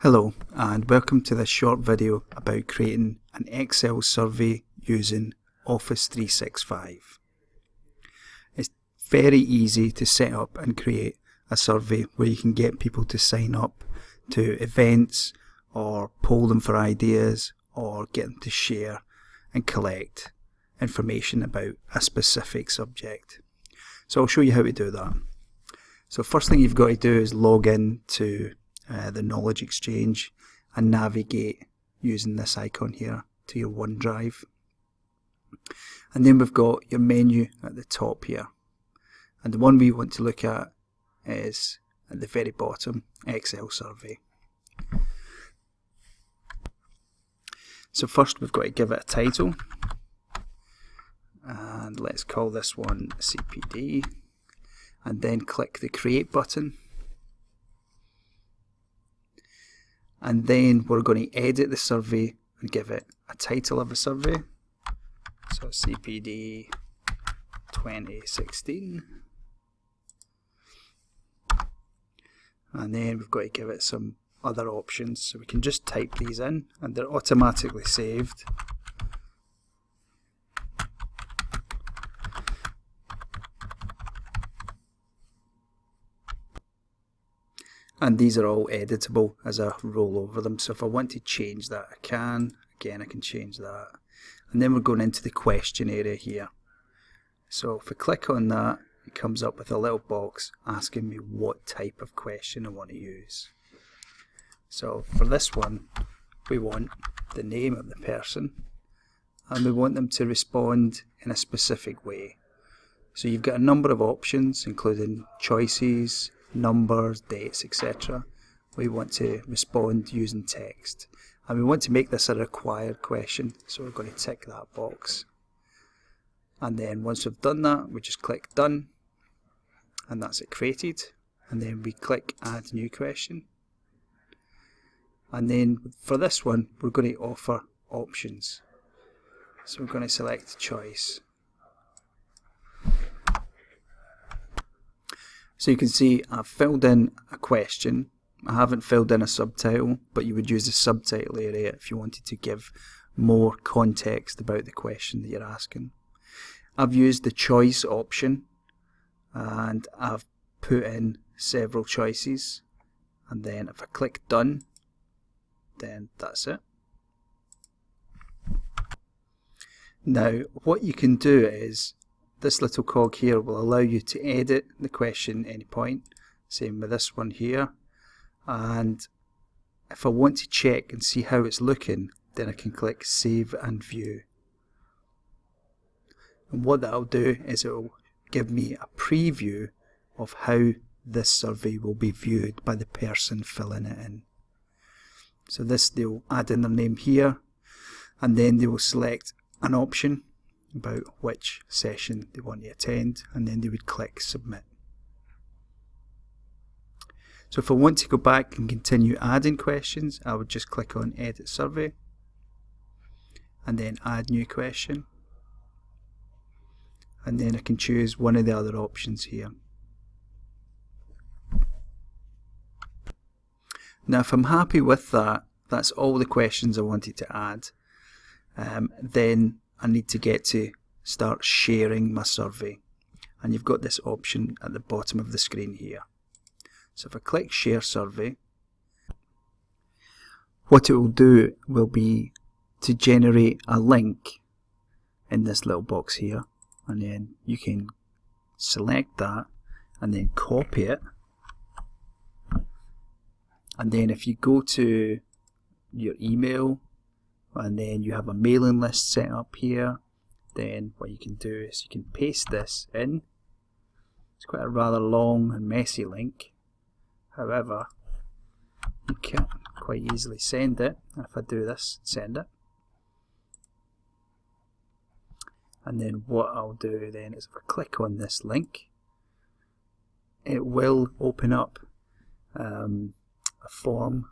Hello and welcome to this short video about creating an Excel survey using Office 365. It's very easy to set up and create a survey where you can get people to sign up to events or poll them for ideas or get them to share and collect information about a specific subject. So I'll show you how to do that. So first thing you've got to do is log in to the Knowledge Exchange and navigate using this icon here to your OneDrive. And then we've got your menu at the top here. And the one we want to look at is at the very bottom, Excel survey. So first we've got to give it a title. And let's call this one CPD. And then click the Create button. And then we're going to edit the survey and give it a title of a survey. So CPD 2016. And then we've got to give it some other options. So we can just type these in and they're automatically saved. And these are all editable as I roll over them. So if I want to change that, I can. Again, I can change that. And then we're going into the question area here. So if I click on that, it comes up with a little box asking me what type of question I want to use. So for this one, we want the name of the person and we want them to respond in a specific way. So you've got a number of options, including choices, numbers, dates, etc. We want to respond using text. And we want to make this a required question, so we're going to tick that box. And then once we've done that, we just click Done, and that's it created. And then we click Add New Question. And then for this one, we're going to offer options. So we're going to select Choice. So you can see I've filled in a question. I haven't filled in a subtitle, but you would use the subtitle area if you wanted to give more context about the question that you're asking. I've used the choice option and I've put in several choices, and then if I click Done, then that's it. Now what you can do is this little cog here will allow you to edit the question at any point. Same with this one here. And if I want to check and see how it's looking, then I can click Save and View. And what that'll do is it will give me a preview of how this survey will be viewed by the person filling it in. So this, they'll add in their name here, and then they will select an option about which session they want to attend, and then they would click Submit. So if I want to go back and continue adding questions, I would just click on Edit Survey and then Add New Question, and then I can choose one of the other options here. Now if I'm happy with that, that's all the questions I wanted to add, then I need to get to start sharing my survey, and you've got this option at the bottom of the screen here. So if I click Share Survey, what it will do will be to generate a link in this little box here, and then you can select that and then copy it, and then if you go to your email and then you have a mailing list set up here, then what you can do is you can paste this in. It's quite a rather long and messy link, however you can quite easily send it. If I do this, send it, and then what I'll do then is if I click on this link, it will open up a form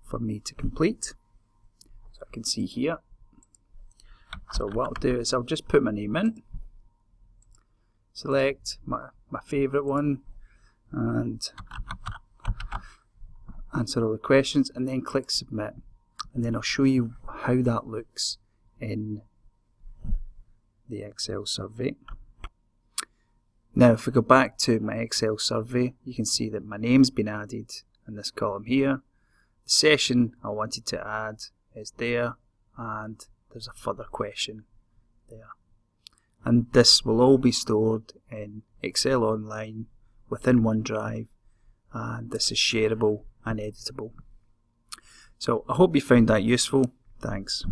for me to complete. So I can see here. So what I'll do is I'll just put my name in, select my favourite one, and answer all the questions, and then click submit, and then I'll show you how that looks in the Excel survey. Now if we go back to my Excel survey, you can see that my name's been added in this column here. The session I wanted to add is there, and there's a further question there. And this will all be stored in Excel Online within OneDrive, and this is shareable and editable. So I hope you found that useful. Thanks.